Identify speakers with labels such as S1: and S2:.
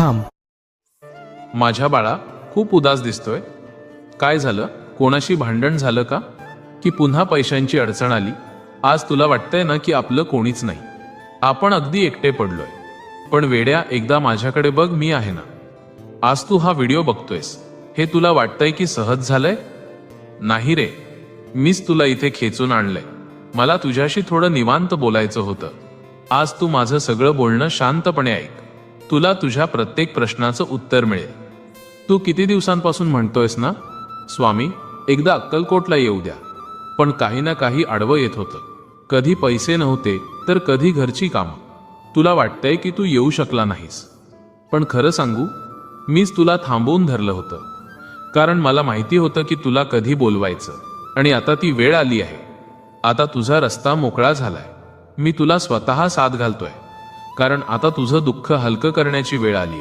S1: थांब.
S2: माझ्या बाळा, खूप उदास दिसतोय. काय झालं? कोणाशी भांडण झालं का? की पुन्हा पैशांची अडचण आली? आज तुला वाटतंय ना की आपलं कोणीच नाही, आपण अगदी एकटे पडलोय. पण वेड्या, एकदा माझ्याकडे बघ, मी आहे ना. आज तू हा व्हिडिओ बघतोयस, हे तुला वाटतंय की सहज झालंय? नाही रे, मीच तुला इथे खेचून आणलंय. मला तुझ्याशी थोडं निवांत बोलायचं होतं. आज तू माझं सगळं बोलणं शांतपणे ऐक. तुला तुझ्या प्रत्येक प्रश्नाचं उत्तर मिळेल. तू किती दिवसांपासून म्हणतोयस ना, स्वामी एकदा अक्कलकोटला येऊ द्या, पण काही ना काही आडवं येत होतं. कधी पैसे नव्हते, तर कधी घरची कामं. तुला वाटतंय की तू येऊ शकला नाहीस, पण खरं सांगू, मीच तुला थांबवून धरलं होतं. कारण मला माहिती होतं की तुला कधी बोलवायचं, आणि आता ती वेळ आली आहे. आता तुझा रस्ता मोकळा झालाय. मी तुला स्वतः साथ घालतोय, कारण आता तुझं दुःख हलकं करण्याची वेळ आली आहे.